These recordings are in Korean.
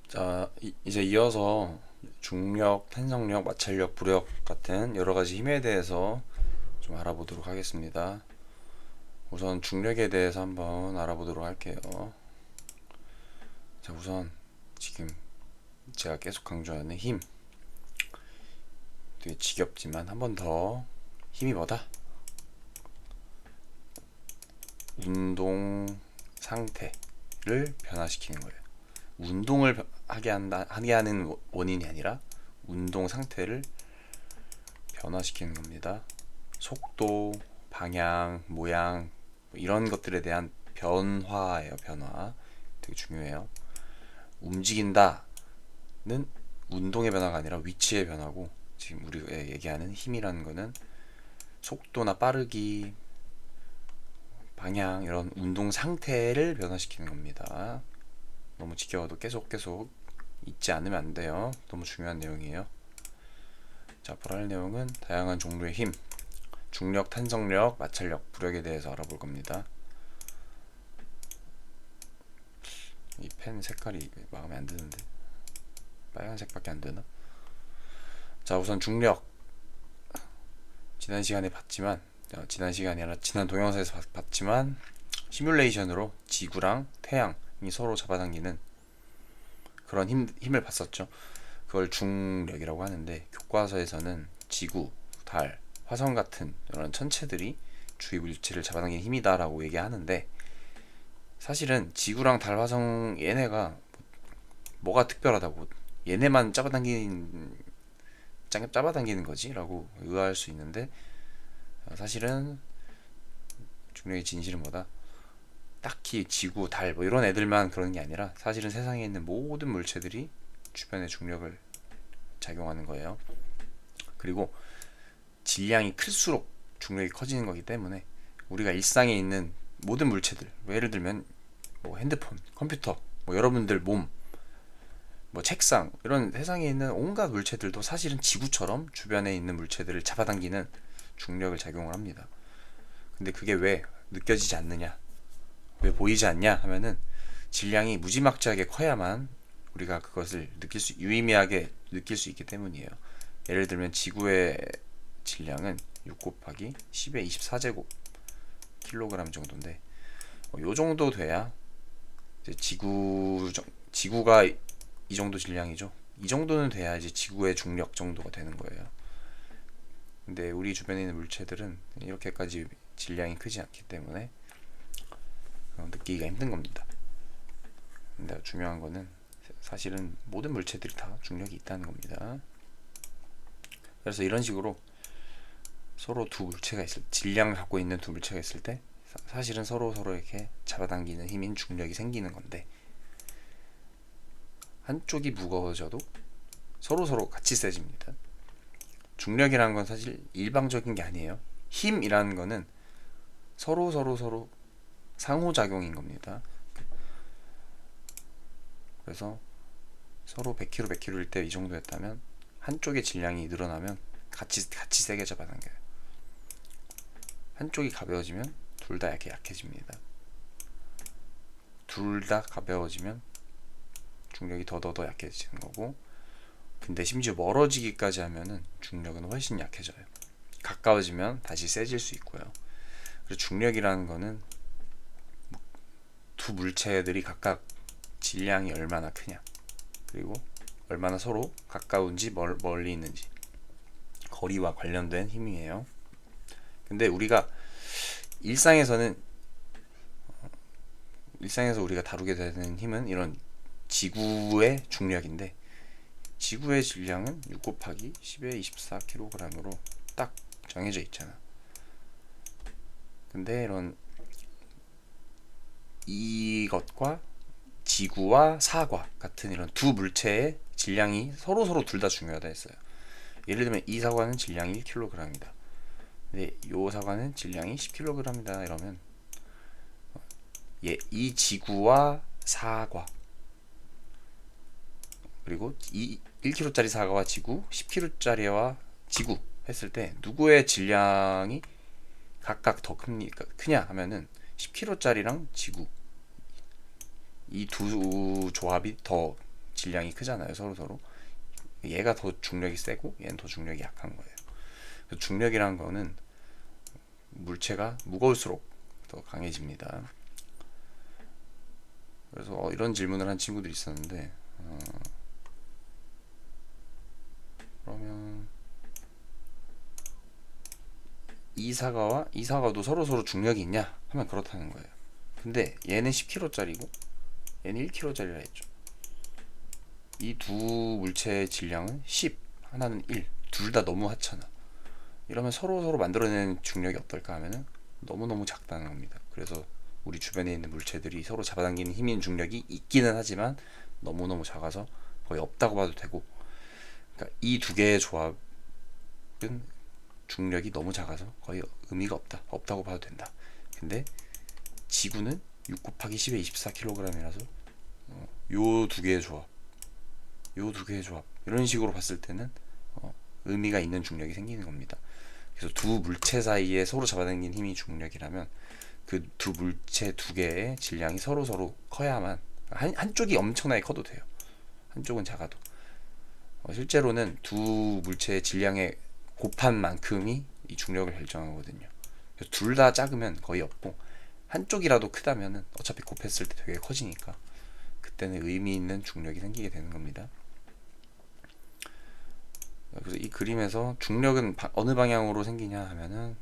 자, 이제 이어서 중력, 탄성력, 마찰력, 부력 같은 여러 가지 힘에 대해서 좀 알아보도록 하겠습니다. 우선 중력에 대해서 한번 알아보도록 할게요. 자, 우선 지금 제가 계속 강조하는 힘. 되게 지겹지만 한번 더 힘이 뭐다? 운동 상태를 변화시키는 거예요. 운동을 하게 하는 원인이 아니라 운동 상태를 변화시키는 겁니다. 속도, 방향, 모양 이런 것들에 대한 변화예요. 변화 되게 중요해요. 움직인다는 운동의 변화가 아니라 위치의 변화고, 지금 우리가 얘기하는 힘이라는 거는 속도나 빠르기, 방향 이런 운동 상태를 변화시키는 겁니다. 너무 지겨워도 계속 잊지 않으면 안 돼요. 너무 중요한 내용이에요. 자, 보랄 내용은 다양한 종류의 힘, 중력, 탄성력, 마찰력, 부력에 대해서 알아볼 겁니다. 이 펜 색깔이 마음에 안 드는데 빨간색밖에 안 되나? 자, 우선 중력. 지난 시간에 봤지만, 지난 시간이 아니라 지난 동영상에서 봤지만, 시뮬레이션으로 지구랑 태양이 서로 잡아당기는 그런 힘을 봤었죠. 그걸 중력이라고 하는데, 교과서에서는 지구, 달, 화성 같은 이런 천체들이 주위 물체를 잡아당기는 힘이다라고 얘기하는데, 사실은 지구랑 달, 화성 얘네가 뭐가 특별하다고, 얘네만 잡아당기는 거지라고 의아할 수 있는데, 사실은 중력의 진실은 뭐다? 딱히 지구, 달 뭐 이런 애들만 그런 게 아니라 사실은 세상에 있는 모든 물체들이 주변에 중력을 작용하는 거예요. 그리고 질량이 클수록 중력이 커지는 거기 때문에 우리가 일상에 있는 모든 물체들, 뭐 예를 들면 뭐 핸드폰, 컴퓨터, 뭐 여러분들 몸, 뭐 책상 이런 세상에 있는 온갖 물체들도 사실은 지구처럼 주변에 있는 물체들을 잡아당기는 중력을 작용을 합니다. 근데 그게 왜 느껴지지 않느냐, 왜 보이지 않냐 하면은 질량이 무지막지하게 커야만 우리가 그것을 유의미하게 느낄 수 있기 때문이에요. 예를 들면 지구의 질량은 6 곱하기 10의 24제곱 킬로그램 정도인데, 요 정도 돼야 이제 지구가 이 정도 질량이죠. 이 정도는 돼야 이제 지구의 중력 정도가 되는 거예요. 근데 우리 주변에 있는 물체들은 이렇게까지 질량이 크지 않기 때문에 느끼기가 힘든 겁니다. 근데 중요한 거는 사실은 모든 물체들이 다 중력이 있다는 겁니다. 그래서 이런 식으로 서로 두 물체가 질량을 갖고 있는 두 물체가 있을 때 사실은 서로 이렇게 잡아당기는 힘인 중력이 생기는 건데, 한쪽이 무거워져도 서로 같이 세집니다. 중력이라는 건 사실 일방적인 게 아니에요. 힘이라는 거는 서로 상호작용인 겁니다. 그래서 서로 100kg 100kg일 때 이 정도였다면 한쪽의 질량이 늘어나면 같이 세게 잡아당겨요. 한쪽이 가벼워지면 둘 다 약해집니다. 둘 다 가벼워지면 중력이 더 약해지는 거고, 근데 심지어 멀어지기까지 하면은 중력은 훨씬 약해져요. 가까워지면 다시 세질 수 있고요. 그리고 중력이라는 거는 두 물체들이 각각 질량이 얼마나 크냐, 그리고 얼마나 서로 가까운지 멀리 있는지, 거리와 관련된 힘이에요. 근데 우리가 일상에서는 일상에서 우리가 다루게 되는 힘은 이런 지구의 중력인데, 지구의 질량은 6 곱하기 10의 24kg으로 딱 정해져 있잖아. 근데 이런 이것과 지구와 사과 같은 이런 두 물체의 질량이 서로 둘 다 중요하다 했어요. 예를 들면 이 사과는 질량이 1kg이다. 근데 이 사과는 질량이 10kg이다 이러면, 이 지구와 사과, 그리고 이 1kg짜리 사과와 지구, 10kg짜리와 지구 했을 때 누구의 질량이 각각 더 크냐 하면은 10kg짜리랑 지구, 이 두 조합이 더 질량이 크잖아요. 서로 얘가 더 중력이 세고 얘는 더 중력이 약한 거예요. 중력이라는 거는 물체가 무거울수록 더 강해집니다. 그래서 이런 질문을 한 친구들이 있었는데, 그러면 이 사과도 서로 중력이 있냐 하면 그렇다는 거예요. 근데 얘는 10kg짜리고 얘는 1kg짜리라 했죠. 이 두 물체의 질량은 10, 하나는 1, 둘 다 너무 하찮아. 이러면 서로 만들어내는 중력이 어떨까 하면은 너무너무 작다는 겁니다. 그래서 우리 주변에 있는 물체들이 서로 잡아당기는 힘인 중력이 있기는 하지만 너무너무 작아서 거의 없다고 봐도 되고, 그러니까 이 두 개의 조합은 중력이 너무 작아서 거의 의미가 없다고 봐도 된다. 근데 지구는 6 곱하기 10의 24kg이라서 요 두 개의 조합 이런 식으로 봤을 때는 의미가 있는 중력이 생기는 겁니다. 그래서 두 물체 사이에 서로 잡아당기는 힘이 중력이라면 그 두 물체 두 개의 질량이 서로 커야만, 한쪽이 엄청나게 커도 돼요. 한쪽은 작아도. 실제로는 두 물체의 질량의 곱한 만큼이 이 중력을 결정하거든요. 둘 다 작으면 거의 없고 한쪽이라도 크다면은 어차피 곱했을 때 되게 커지니까 그때는 의미 있는 중력이 생기게 되는 겁니다. 그래서 이 그림에서 중력은 어느 방향으로 생기냐 하면은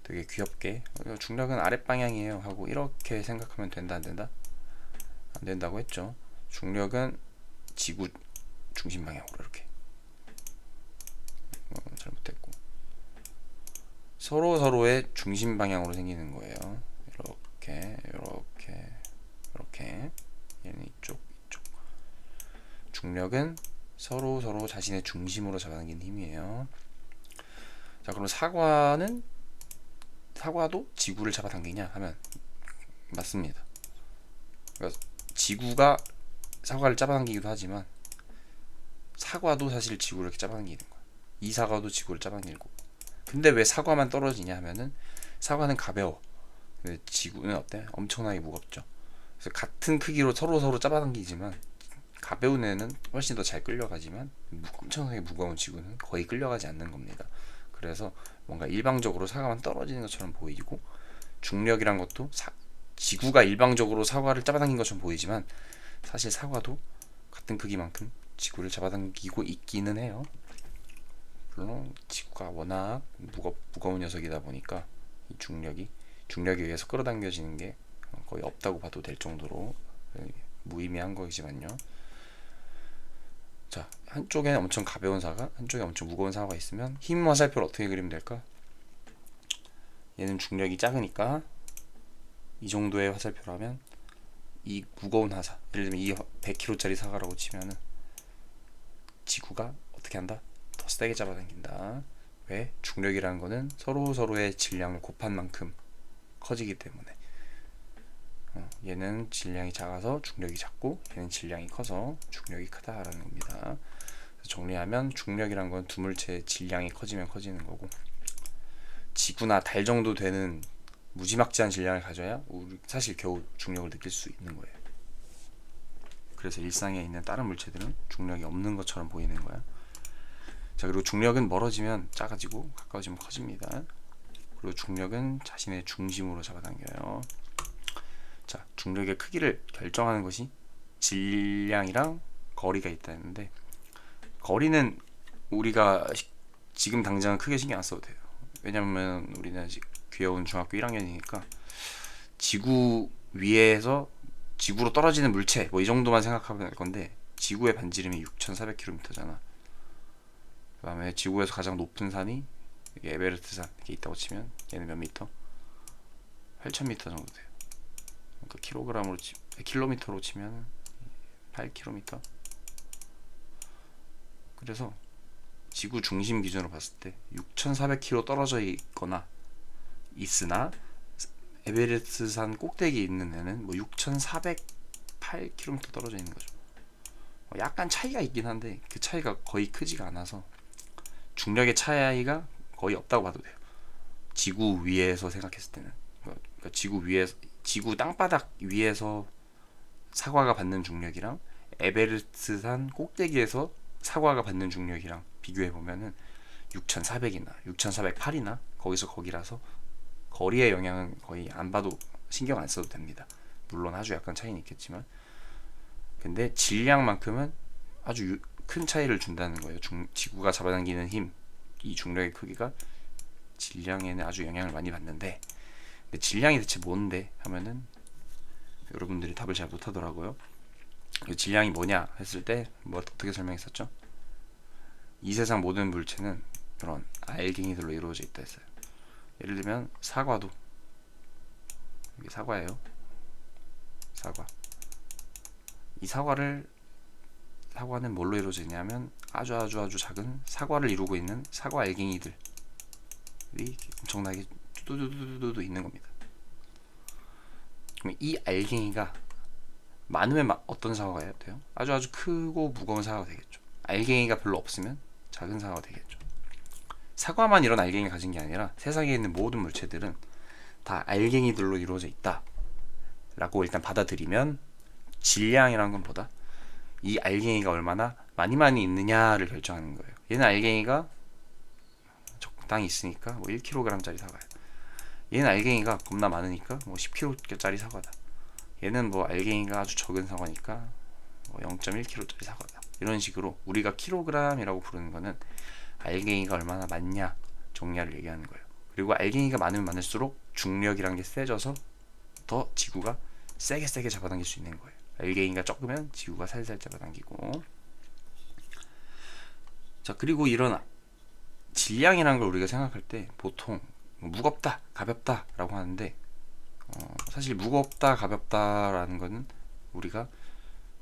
되게 귀엽게 중력은 아랫방향이에요 하고 이렇게 생각하면 된다, 안 된다? 안 된다고 했죠. 중력은 지구 중심 방향으로 이렇게. 잘못됐고 서로의 중심 방향으로 생기는 거예요. 이렇게 얘는 이쪽. 중력은 서로 자신의 중심으로 잡아당기는 힘이에요. 자, 그럼 사과도 지구를 잡아당기냐 하면 맞습니다. 그러니까 지구가 사과를 잡아당기기도 하지만 사과도 사실 지구를 이렇게 잡아당기는 거야. 이 사과도 지구를 잡아당기고. 근데 왜 사과만 떨어지냐 하면은 사과는 가벼워. 근데 지구는 어때? 엄청나게 무겁죠. 그래서 같은 크기로 서로 잡아당기지만 가벼운 애는 훨씬 더 잘 끌려가지만 엄청나게 무거운 지구는 거의 끌려가지 않는 겁니다. 그래서 뭔가 일방적으로 사과만 떨어지는 것처럼 보이고, 중력이란 것도 지구가 일방적으로 사과를 잡아당긴 것처럼 보이지만 사실 사과도 같은 크기만큼 지구를 잡아당기고 있기는 해요. 물론 지구가 워낙 무거운 녀석이다 보니까 이 중력에 의해서 끌어당겨지는 게 거의 없다고 봐도 될 정도로 무의미한 거이지만요. 자, 한쪽에 엄청 가벼운 사과, 한쪽에 엄청 무거운 사과가 있으면 힘 화살표를 어떻게 그리면 될까? 얘는 중력이 작으니까 이 정도의 화살표라면 이 무거운 화사, 예를 들면 이 100kg짜리 사과라고 치면은 지구가 어떻게 한다? 더 세게 잡아당긴다. 왜? 중력이라는 거는 서로의 질량을 곱한 만큼 커지기 때문에. 얘는 질량이 작아서 중력이 작고 얘는 질량이 커서 중력이 크다라는 겁니다. 그래서 정리하면 중력이란 건 두 물체의 질량이 커지면 커지는 거고, 지구나 달 정도 되는 무지막지한 질량을 가져야 우리 사실 겨우 중력을 느낄 수 있는 거예요. 그래서 일상에 있는 다른 물체들은 중력이 없는 것처럼 보이는 거야. 자, 그리고 중력은 멀어지면 작아지고 가까워지면 커집니다. 그리고 중력은 자신의 중심으로 잡아당겨요. 자, 중력의 크기를 결정하는 것이 질량이랑 거리가 있다는데, 거리는 우리가 지금 당장 크게 신경 안 써도 돼요. 왜냐면 우리는 아직 귀여운 중학교 1학년이니까 지구 위에서 지구로 떨어지는 물체 뭐 이 정도만 생각하면 될 건데, 지구의 반지름이 6,400km잖아. 그 다음에 지구에서 가장 높은 산이 에베레스트산 이렇게 있다고 치면 얘는 몇 미터? 8,000m 정도 돼요. 그러니까 킬로미터로 치면 8km. 그래서 지구 중심 기준으로 봤을 때 6,400km 떨어져 있으나 에베레스트산 꼭대기에 있는 애는 뭐 6,408km 떨어져 있는 거죠. 약간 차이가 있긴 한데 그 차이가 거의 크지가 않아서 중력의 차이가 거의 없다고 봐도 돼요. 지구 위에서 생각했을 때는. 그러니까 지구 땅바닥 위에서 사과가 받는 중력이랑 에베레스트산 꼭대기에서 사과가 받는 중력이랑 비교해 보면은 6,400이나 6,408이나 거기서 거기라서 거리의 영향은 거의 안 봐도 신경 안 써도 됩니다. 물론 아주 약간 차이는 있겠지만, 근데 질량만큼은 아주 큰 차이를 준다는 거예요. 지구가 잡아당기는 힘, 이 중력의 크기가 질량에는 아주 영향을 많이 받는데, 근데 질량이 대체 뭔데 하면은 여러분들이 답을 잘 못하더라고요. 질량이 뭐냐 했을 때 뭐 어떻게 설명했었죠? 이 세상 모든 물체는 그런 알갱이들로 이루어져 있다 했어요. 예를 들면 사과도, 이게 사과예요. 사과. 이 사과는 뭘로 이루어져 있냐면 아주 작은 사과를 이루고 있는 사과 알갱이들이 엄청나게 뚜두두두두 있는 겁니다. 그럼 이 알갱이가 많으면 어떤 사과가 돼요? 아주 크고 무거운 사과가 되겠죠. 알갱이가 별로 없으면 작은 사과가 되겠죠. 사과만 이런 알갱이를 가진 게 아니라 세상에 있는 모든 물체들은 다 알갱이들로 이루어져 있다 라고 일단 받아들이면, 질량이라는 건 뭐다? 이 알갱이가 얼마나 많이 있느냐를 결정하는 거예요. 얘는 알갱이가 적당히 있으니까 뭐 1kg짜리 사과야. 얘는 알갱이가 겁나 많으니까 뭐 10kg짜리 사과다. 얘는 뭐 알갱이가 아주 적은 사과니까 뭐 0.1kg짜리 사과다. 이런 식으로 우리가 킬로그램이라고 부르는 거는 알갱이가 얼마나 많냐 정량을 얘기하는 거예요. 그리고 알갱이가 많으면 많을수록 중력이란 게 세져서 더 지구가 세게 잡아당길 수 있는 거예요. 알갱이가 적으면 지구가 살살 잡아당기고. 자, 그리고 이런 질량이라는 걸 우리가 생각할 때 보통 무겁다, 가볍다 라고 하는데, 사실 무겁다, 가볍다라는 거는 우리가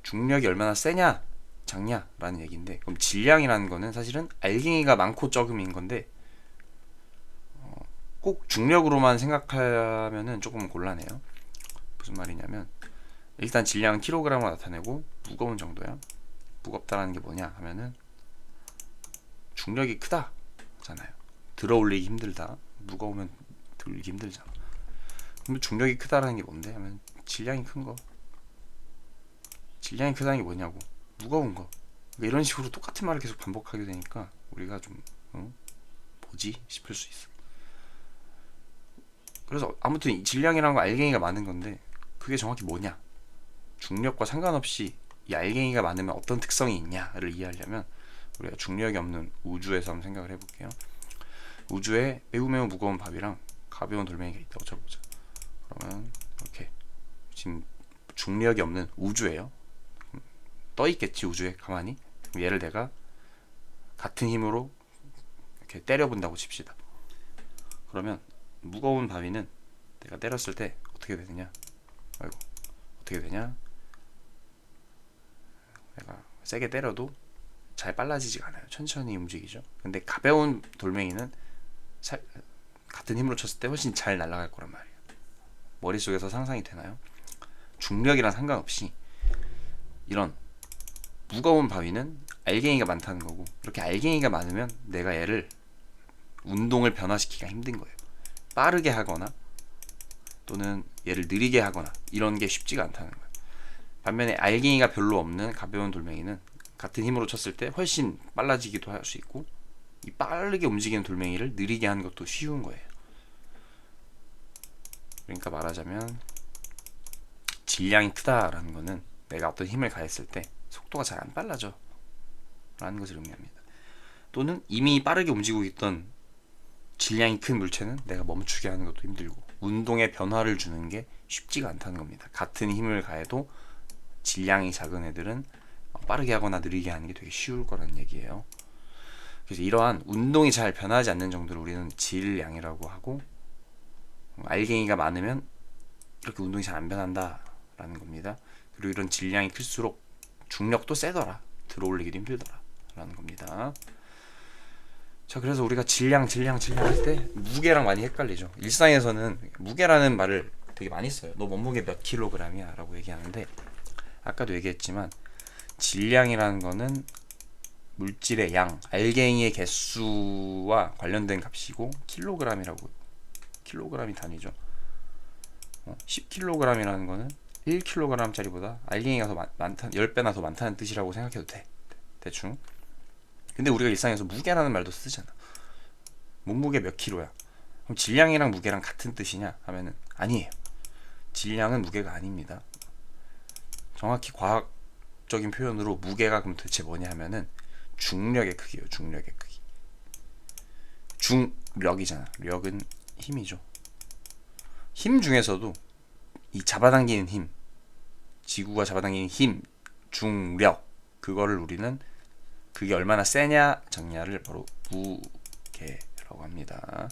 중력이 얼마나 세냐, 작냐 라는 얘기인데, 그럼 질량이라는 거는 사실은 알갱이가 많고 적음인 건데, 꼭 중력으로만 생각하면은 조금 곤란해요. 무슨 말이냐면, 일단 질량은 킬로그램으로 나타내고 무거운 정도야. 무겁다라는 게 뭐냐 하면은 중력이 크다 잖아요. 들어 올리기 힘들다. 무거우면 들기 힘들잖아. 그럼 중력이 크다라는 게 뭔데 하면 질량이 큰 거. 질량이 크다는 게 뭐냐고, 무거운 거. 그러니까 이런 식으로 똑같은 말을 계속 반복하게 되니까 우리가 좀 뭐지 싶을 수 있어. 그래서 아무튼 이 질량이라는 거 알갱이가 많은 건데, 그게 정확히 뭐냐, 중력과 상관없이 이 알갱이가 많으면 어떤 특성이 있냐를 이해하려면 우리가 중력이 없는 우주에서 한번 생각을 해볼게요. 우주에 매우 무거운 밥이랑 가벼운 돌멩이가 있다고 쳐보자. 그러면 이렇게 지금 중력이 없는 우주예요. 떠 있겠지 우주에 가만히. 그럼 얘를 내가 같은 힘으로 이렇게 때려본다고 칩시다. 그러면 무거운 바위는 내가 때렸을 때 어떻게 되느냐? 어떻게 되냐? 내가 세게 때려도 잘 빨라지지가 않아요. 천천히 움직이죠. 근데 가벼운 돌멩이는 같은 힘으로 쳤을 때 훨씬 잘 날아갈 거란 말이에요. 머릿속에서 상상이 되나요? 중력이랑 상관없이 이런 무거운 바위는 알갱이가 많다는 거고, 이렇게 알갱이가 많으면 내가 얘를 운동을 변화시키기가 힘든 거예요. 빠르게 하거나 또는 얘를 느리게 하거나 이런 게 쉽지가 않다는 거예요. 반면에 알갱이가 별로 없는 가벼운 돌멩이는 같은 힘으로 쳤을 때 훨씬 빨라지기도 할 수 있고, 이 빠르게 움직이는 돌멩이를 느리게 하는 것도 쉬운 거예요. 그러니까 말하자면 질량이 크다라는 거는 내가 어떤 힘을 가했을 때 속도가 잘 안 빨라져 라는 것을 의미합니다. 또는 이미 빠르게 움직이고 있던 질량이 큰 물체는 내가 멈추게 하는 것도 힘들고 운동에 변화를 주는 게 쉽지가 않다는 겁니다. 같은 힘을 가해도 질량이 작은 애들은 빠르게 하거나 느리게 하는 게 되게 쉬울 거라는 얘기예요. 그래서 이러한 운동이 잘 변하지 않는 정도를 우리는 질량이라고 하고, 알갱이가 많으면 이렇게 운동이 잘 안 변한다 라는 겁니다. 그리고 이런 질량이 클수록 중력도 세더라, 들어올리기도 힘들더라 라는 겁니다. 자, 그래서 우리가 질량 할 때 무게랑 많이 헷갈리죠. 일상에서는 무게라는 말을 되게 많이 써요. 너 몸무게 몇 킬로그램이야 라고 얘기하는데, 아까도 얘기했지만 질량이라는 거는 물질의 양, 알갱이의 개수와 관련된 값이고, 킬로그램이 단위죠. 10kg이라는 거는 1kg짜리보다 알갱이가 더 많다, 10배나 더 많다는 뜻이라고 생각해도 돼. 대충. 근데 우리가 일상에서 무게라는 말도 쓰잖아. 몸무게 몇 킬로야? 그럼 질량이랑 무게랑 같은 뜻이냐? 하면은 아니에요. 질량은 무게가 아닙니다. 정확히 과학적인 표현으로 무게가 그럼 대체 뭐냐 하면은 중력의 크기예요. 중력의 크기. 중력이잖아. 력은 힘이죠. 힘 중에서도 이 잡아당기는 힘, 지구가 잡아당기는 힘, 중력, 그거를 우리는 그게 얼마나 세냐 적냐를 바로 무게라고 합니다.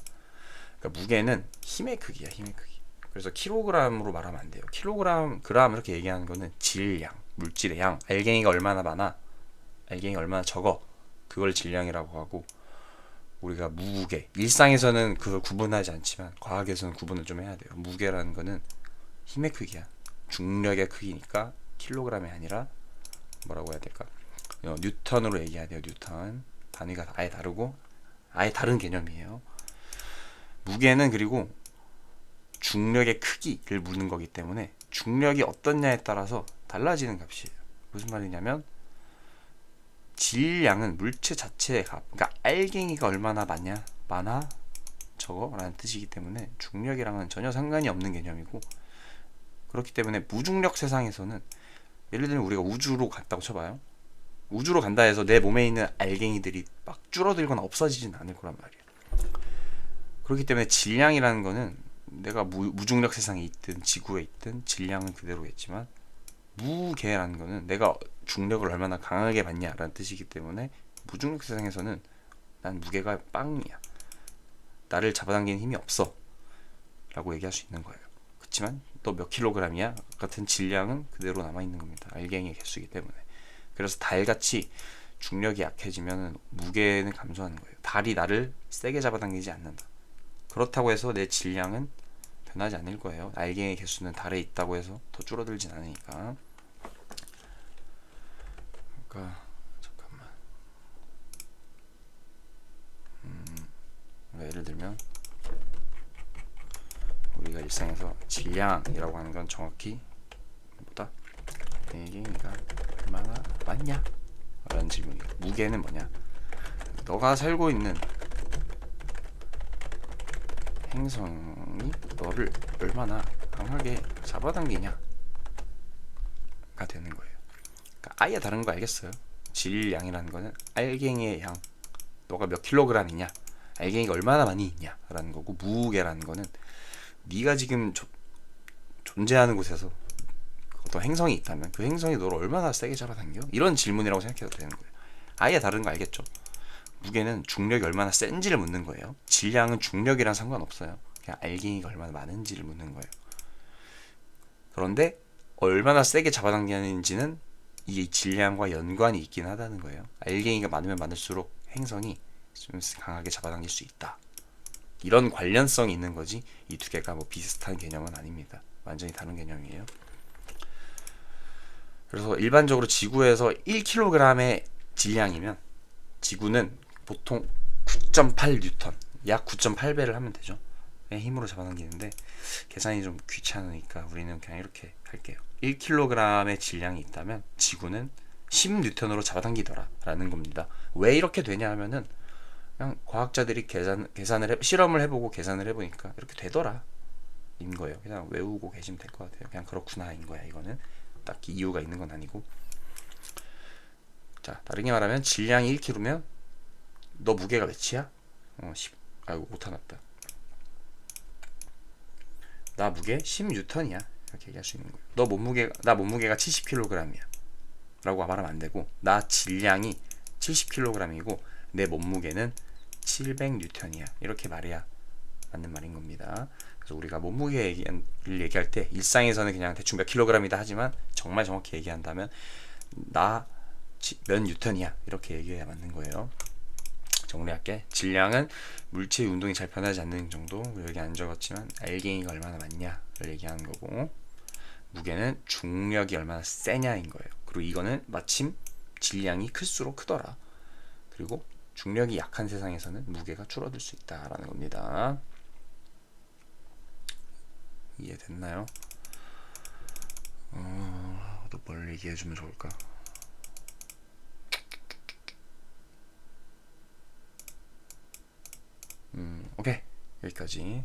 그러니까 무게는 힘의 크기야. 힘의 크기. 그래서 킬로그램으로 말하면 안 돼요. 킬로그램, 그램 이렇게 얘기하는 거는 질량, 물질의 양, 알갱이가 얼마나 많아, 알갱이가 얼마나 적어, 그걸 질량이라고 하고, 우리가 무게, 일상에서는 그걸 구분하지 않지만 과학에서는 구분을 좀 해야 돼요. 무게라는 거는 힘의 크기야. 중력의 크기니까 킬로그램이 아니라 뭐라고 해야 될까? 뉴턴으로 얘기해야 돼요. 뉴턴. 단위가 아예 다르고 아예 다른 개념이에요. 무게는 그리고 중력의 크기를 묻는 거기 때문에 중력이 어떻냐에 따라서 달라지는 값이에요. 무슨 말이냐면 질량은 물체 자체의 값, 그러니까 알갱이가 얼마나 많아, 적어 라는 뜻이기 때문에 중력이랑은 전혀 상관이 없는 개념이고, 그렇기 때문에 무중력 세상에서는 예를 들면 우리가 우주로 갔다고 쳐봐요. 우주로 간다 해서 내 몸에 있는 알갱이들이 막 줄어들거나 없어지진 않을 거란 말이에요. 그렇기 때문에 질량이라는 거는 내가 무중력 세상에 있든 지구에 있든 질량은 그대로겠지만, 무게라는 거는 내가 중력을 얼마나 강하게 받냐라는 뜻이기 때문에 무중력 세상에서는 난 무게가 빵이야, 나를 잡아당기는 힘이 없어 라고 얘기할 수 있는 거예요. 그렇지만 너 몇 킬로그램이야? 같은 질량은 그대로 남아있는 겁니다. 알갱이의 개수이기 때문에. 그래서 달같이 중력이 약해지면 무게는 감소하는 거예요. 달이 나를 세게 잡아당기지 않는다. 그렇다고 해서 내 질량은 변하지 않을 거예요. 알갱이의 개수는 달에 있다고 해서 더 줄어들진 않으니까. 그러니까 잠깐만. 예를 들면 우리가 일상에서 질량이라고 하는 건 정확히 뭐다? 알갱이가 얼마나 많냐? 라는 질문이에요. 무게는 뭐냐? 너가 살고 있는 행성이 너를 얼마나 강하게 잡아당기냐가 되는 거예요. 그러니까 아예 다른 거 알겠어요? 질량이라는 거는 알갱이의 양, 너가 몇 킬로그램이냐, 알갱이가 얼마나 많이 있냐 라는 거고, 무게라는 거는 네가 지금 존재하는 곳에서 어떤 행성이 있다면 그 행성이 너를 얼마나 세게 잡아당겨? 이런 질문이라고 생각해도 되는 거예요. 아예 다른 거 알겠죠? 무게는 중력이 얼마나 센지를 묻는 거예요. 질량은 중력이랑 상관없어요. 그냥 알갱이가 얼마나 많은지를 묻는 거예요. 그런데 얼마나 세게 잡아당기는지는 이 질량과 연관이 있긴 하다는 거예요. 알갱이가 많으면 많을수록 행성이 좀 강하게 잡아당길 수 있다. 이런 관련성이 있는 거지, 이 두 개가 뭐 비슷한 개념은 아닙니다. 완전히 다른 개념이에요. 그래서 일반적으로 지구에서 1kg의 질량이면 지구는 보통 9.8뉴턴, 약 9.8배를 하면 되죠. 힘으로 잡아당기는데 계산이 좀 귀찮으니까 우리는 그냥 이렇게 할게요. 1kg의 질량이 있다면 지구는 10뉴턴으로 잡아당기더라 라는 겁니다. 왜 이렇게 되냐 하면은 그냥 과학자들이 실험을 해보고 계산을 해보니까 이렇게 되더라 인 거예요. 그냥 외우고 계시면 될 것 같아요. 그냥 그렇구나 인 거야. 이거는 딱히 이유가 있는 건 아니고. 자, 다르게 말하면 질량이 1kg면 너 무게가 몇이야? 10. 아이고 오타 났다. 나 무게 10뉴턴이야. 이렇게 얘기할 수 있는 거예요. 나 몸무게가 70kg이야 라고 말하면 안 되고, 나 질량이 70kg이고 내 몸무게는 700뉴턴이야. 이렇게 말해야 맞는 말인 겁니다. 그래서 우리가 몸무게를 얘기할 때 일상에서는 그냥 대충 몇 킬로그램이다 하지만 정말 정확히 얘기한다면 나 몇 뉴턴이야 이렇게 얘기해야 맞는 거예요. 정리할게. 질량은 물체의 운동이 잘 변하지 않는 정도, 여기 안 적었지만 알갱이가 얼마나 많냐를 얘기하는 거고, 무게는 중력이 얼마나 세냐인 거예요. 그리고 이거는 마침 질량이 클수록 크더라. 그리고 중력이 약한 세상에서는 무게가 줄어들 수 있다라는 겁니다. 이해됐나요? 또 뭘 얘기해주면 좋을까? 오케이. 여기까지.